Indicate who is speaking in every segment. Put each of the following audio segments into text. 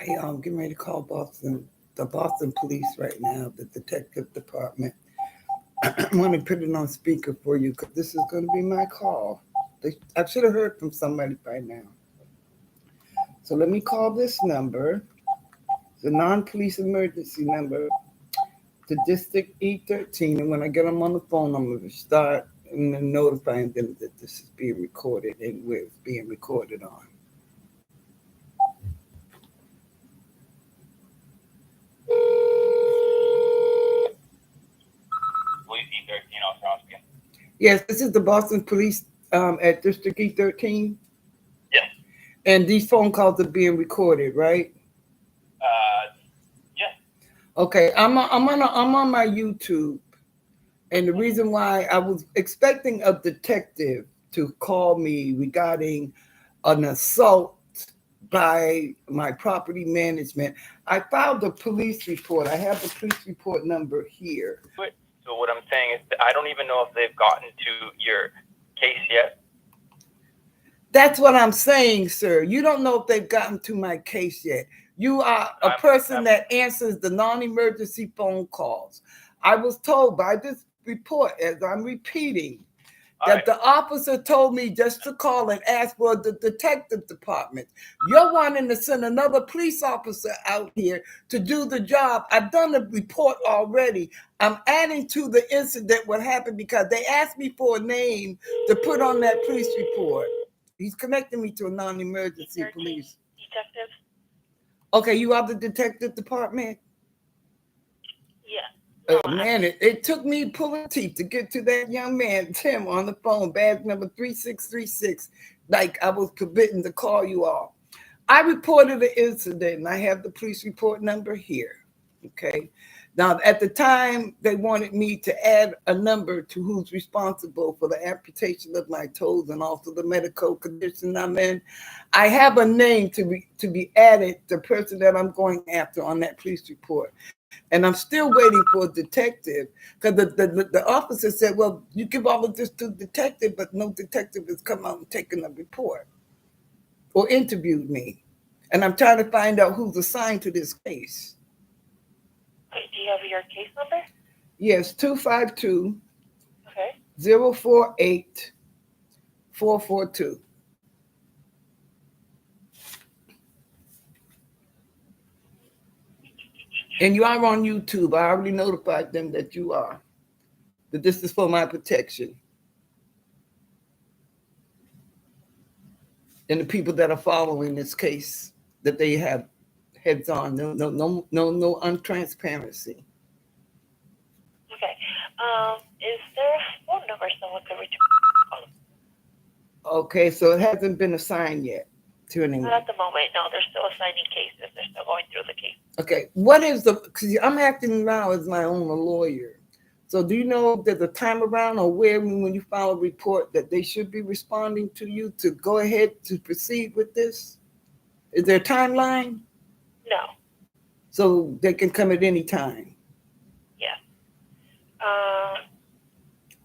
Speaker 1: Hey, I'm getting ready to call the Boston police right now, the detective department. I want to put it on speaker for you because this is going to be my call. I should have heard from somebody by now. So let me call this number, the non-police emergency number, to District E13. And when I get them on the phone, I'm going to start notifying them that this is being recorded and where it's being recorded on. Yes, this is the Boston Police at District E13.
Speaker 2: Yes.
Speaker 1: And these phone calls are being recorded, right?
Speaker 2: Yes.
Speaker 1: Okay, I'm on my YouTube, and the reason why I was expecting a detective to call me regarding an assault by my property management. I filed a police report. I have the police report number here.
Speaker 2: So what I'm saying is that I don't even know if they've gotten to your case yet.
Speaker 1: That's what I'm saying, sir. You don't know if they've gotten to my case yet. You are a person that answers the non-emergency phone calls. I was told by this report, as I'm repeating, that the officer told me just to call and ask for the detective department. You're wanting to send another police officer out here to do the job. I've done the report already. I'm adding to the incident what happened because they asked me for a name to put on that police report. He's connecting me to a non-emergency police.
Speaker 2: Detective?
Speaker 1: Okay, you are the detective department?
Speaker 2: Yeah.
Speaker 1: Oh, man, it took me pulling teeth to get to that young man, Tim, on the phone, badge number 3636, like I was forbidden to call you all. I reported the incident, and I have the police report number here, okay? Now, at the time, they wanted me to add a number to who's responsible for the amputation of my toes and also the medical condition I'm in. I have a name to be added, the person that I'm going after on that police report. And I'm still waiting for a detective because the officer said, well, you give all of this to the detective, but no detective has come out and taken a report or interviewed me. And I'm trying to find out who's assigned to this case.
Speaker 2: Okay, do you have your case number?
Speaker 1: Yes, 252
Speaker 2: Okay.
Speaker 1: 048 442. And you are on YouTube. I already notified them that you are. That this is for my protection. And the people that are following this case, that they have heads on, no untransparency.
Speaker 2: Okay. Is there a phone number someone could reach?
Speaker 1: Okay, so it hasn't been assigned yet to anyone.
Speaker 2: Not at the moment. No, they're still assigning cases. They're still going through the case.
Speaker 1: Okay, what is because I'm acting now as my own lawyer. So do you know if there's a time around or where when you file a report that they should be responding to you to go ahead to proceed with this? Is there a timeline?
Speaker 2: No.
Speaker 1: So they can come at any time?
Speaker 2: Yeah.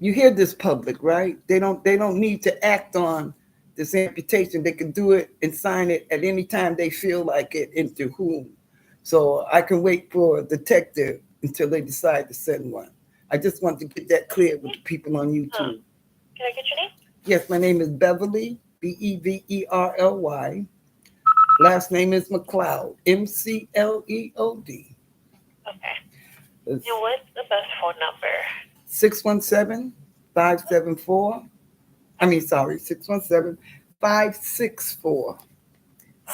Speaker 1: You hear this, public, right? They don't need to act on this amputation. They can do it and sign it at any time they feel like it, and to whom. So I can wait for a detective until they decide to send one. I just want to get that clear with the people on YouTube.
Speaker 2: Can I get your name?
Speaker 1: Yes, my name is Beverly, Beverly. Last name is McLeod, MCLEOD.
Speaker 2: Okay. And what's the best phone number?
Speaker 1: 617-564. 617-564-7946.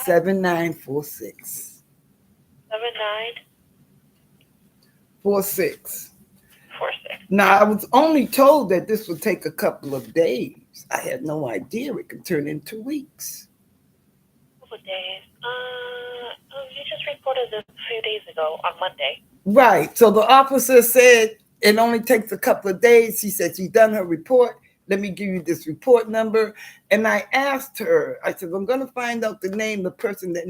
Speaker 2: 7946.
Speaker 1: 46. Now, I was only told that this would take a couple of days. I had no idea it could turn into weeks.
Speaker 2: A couple of days. You just reported this a few days ago on Monday.
Speaker 1: Right. So the officer said it only takes a couple of days. She said she's done her report. Let me give you this report number. And I asked her, I said, I'm going to find out the name of the person that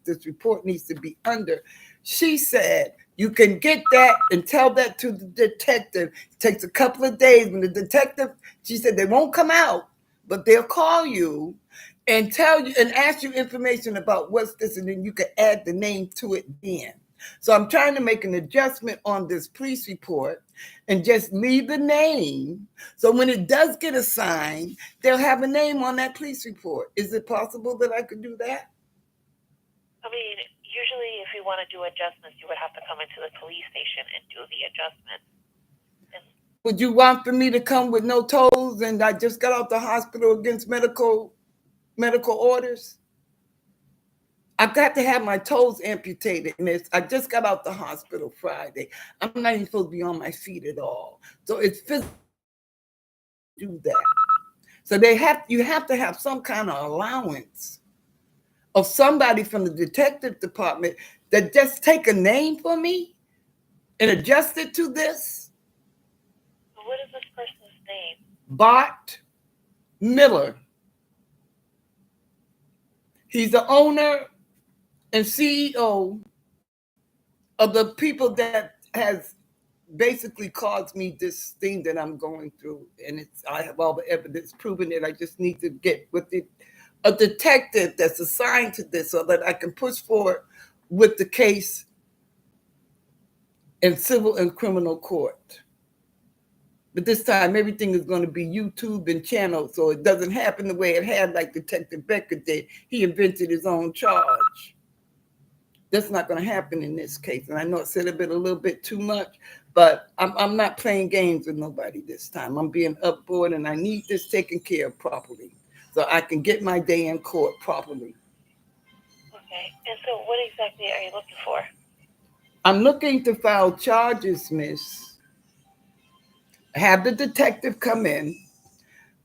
Speaker 1: this report needs to be under. She said, you can get that and tell that to the detective. It takes a couple of days. When the detective, she said, they won't come out, but they'll call you and tell you and ask you information about what's this, and then you can add the name to it then. So I'm trying to make an adjustment on this police report and just leave the name. So when it does get assigned, they'll have a name on that police report. Is it possible that I could do that?
Speaker 2: I mean, usually if you want to do adjustments, you would have to come into the police station and do the adjustment.
Speaker 1: Would you want for me to come with no tolls and I just got out the hospital against medical orders? I've got to have my toes amputated, miss. I just got out the hospital Friday. I'm not even supposed to be on my feet at all. So it's physical to do that. So you have to have some kind of allowance of somebody from the detective department that just take a name for me and adjust it to this.
Speaker 2: What is this person's name?
Speaker 1: Bart Miller. He's the owner and CEO of the people that has basically caused me this thing that I'm going through. And I have all the evidence proving it. I just need to get with a detective that's assigned to this so that I can push forward with the case in civil and criminal court. But this time, everything is going to be YouTube and channeled, so it doesn't happen the way it had like Detective Becker did. He invented his own charge. That's not going to happen in this case. And I know I said a little bit too much, but I'm not playing games with nobody this time. I'm being upboard, and I need this taken care of properly so I can get my day in court properly.
Speaker 2: Okay. And so what exactly are you looking for?
Speaker 1: I'm looking to file charges, miss. Have the detective come in.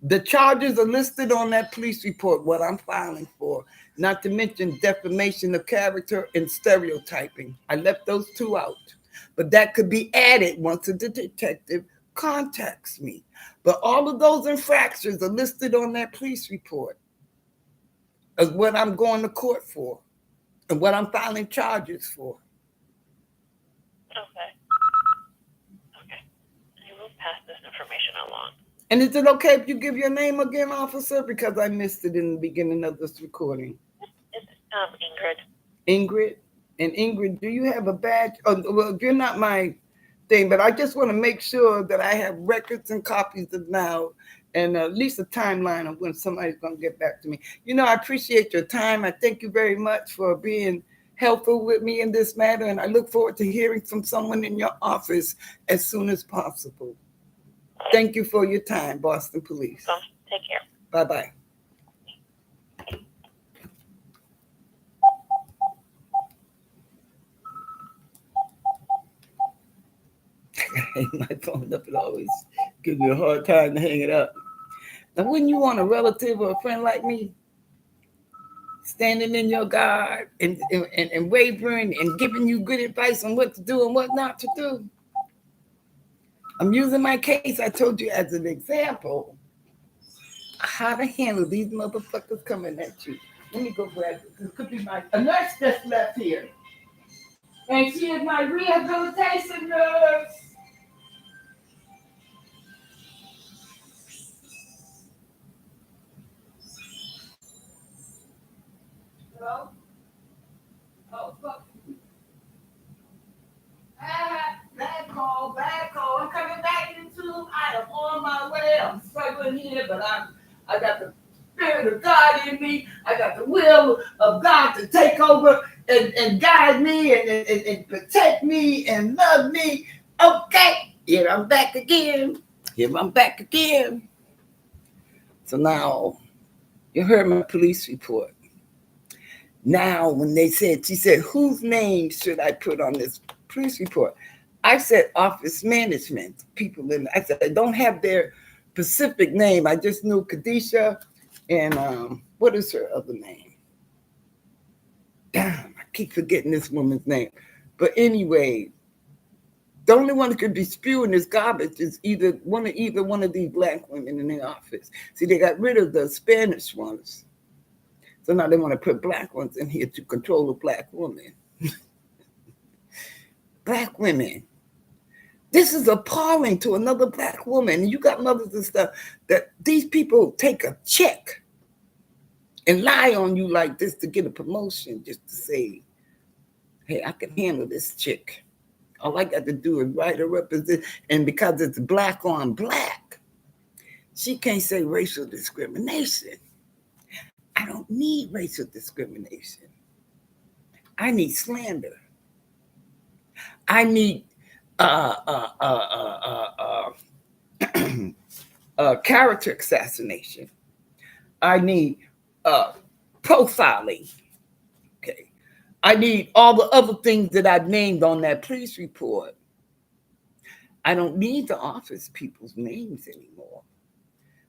Speaker 1: The charges are listed on that police report, what I'm filing for, not to mention defamation of character and stereotyping. I left those two out, but that could be added once the detective contacts me. But all of those infractions are listed on that police report as what I'm going to court for and what I'm filing charges for.
Speaker 2: Okay. I will pass this information along.
Speaker 1: And is it okay if you give your name again, officer? Because I missed it in the beginning of this recording.
Speaker 2: It's Ingrid.
Speaker 1: Ingrid? And Ingrid, do you have a badge? Oh, well, you're not my thing, but I just want to make sure that I have records and copies of now and at least a timeline of when somebody's going to get back to me. You know, I appreciate your time. I thank you very much for being helpful with me in this matter, and I look forward to hearing from someone in your office as soon as possible. Thank you for your time, Boston Police.
Speaker 2: Take care.
Speaker 1: Bye-bye. I hang my phone up. It always gives me a hard time to hang it up. Now, wouldn't you want a relative or a friend like me standing in your guard and wavering and giving you good advice on what to do and what not to do? I'm using my case, I told you, as an example how to handle these motherfuckers coming at you. Let me go grab it. This could be a nurse that's left here. And she is my rehabilitation nurse. Hello? Oh, fuck. Bad call. I'm coming back into. I am on my way. I'm struggling here, but I got the Spirit of God in me. I got the will of God to take over and guide me and protect me and love me. Okay, here I'm back again. So now, you heard my police report. Now, when she said, whose name should I put on this police report? I said office management people. I said I don't have their specific name. I just knew Khadisha and what is her other name? Damn, I keep forgetting this woman's name. But anyway, the only one that could be spewing this garbage is either one of these black women in the office. See, they got rid of the Spanish ones. So now they want to put black ones in here to control the black woman. Black women. This is appalling to another black woman. You got mothers and stuff that these people take a check and lie on you like this to get a promotion, just to say, hey, I can handle this chick. All I got to do is write her represent, and because it's black on black, she can't say racial discrimination. I don't need racial discrimination. I need slander. I need character assassination. I need profiling. Okay. I need all the other things that I named on that police report. I don't need the office people's names anymore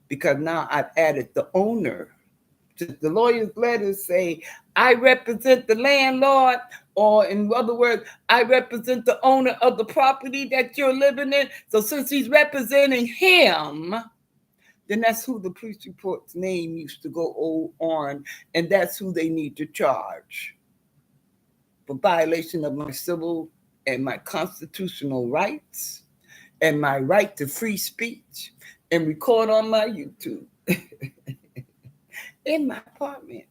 Speaker 1: because now I've added the owner. The lawyer's letters say, I represent the landlord, or in other words, I represent the owner of the property that you're living in. So since he's representing him, then that's who the police report's name used to go on, and that's who they need to charge for violation of my civil and my constitutional rights and my right to free speech and record on my YouTube. In my apartment.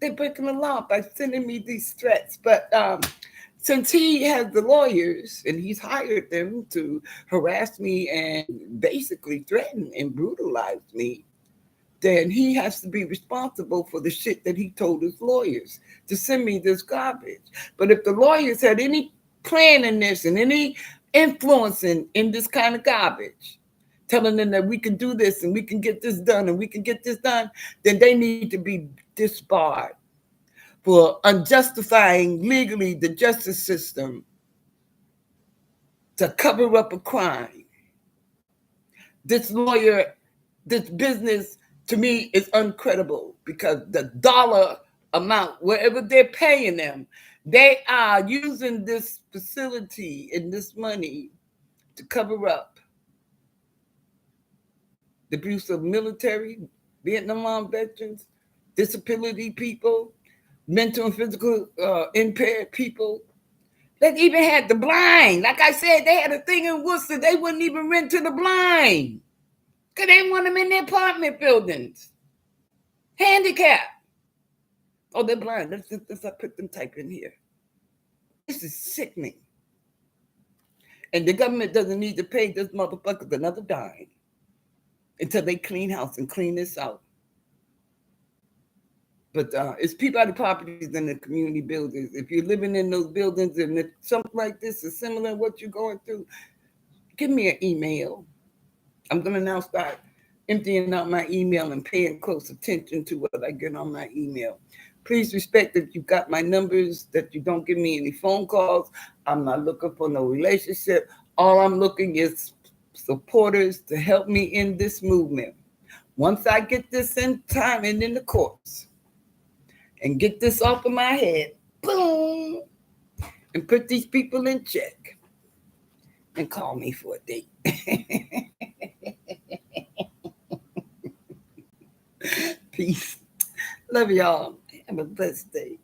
Speaker 1: They're breaking the law by sending me these threats. But since he has the lawyers and he's hired them to harass me and basically threaten and brutalize me, then he has to be responsible for the shit that he told his lawyers to send me this garbage. But if the lawyers had any plan in this and any influence in this kind of garbage, telling them that we can do this and we can get this done and we can get this done, then they need to be disbarred for unjustifying legally the justice system to cover up a crime. This lawyer, this business, to me, is uncredible because the dollar amount, wherever they're paying them, they are using this facility and this money to cover up the abuse of military, Vietnam veterans, disability people, mental and physical impaired people. They even had the blind. Like I said, they had a thing in Worcester. They wouldn't even rent to the blind because they didn't want them in their apartment buildings. Handicapped. Oh, they're blind. Let's put them type in here. This is sickening. And the government doesn't need to pay this motherfucker another dime until they clean house and clean this out. But it's people properties in the community buildings. If you're living in those buildings and if something like this is similar to what you're going through, give me an email. I'm going to now start emptying out my email and paying close attention to what I get on my email. Please respect that you got my numbers, that you don't give me any phone calls. I'm not looking for no relationship. All I'm looking is supporters to help me in this movement. Once I get this in time and in the courts and get this off of my head, boom, and put these people in check and call me for a date. Peace. Love y'all. Have a blessed day.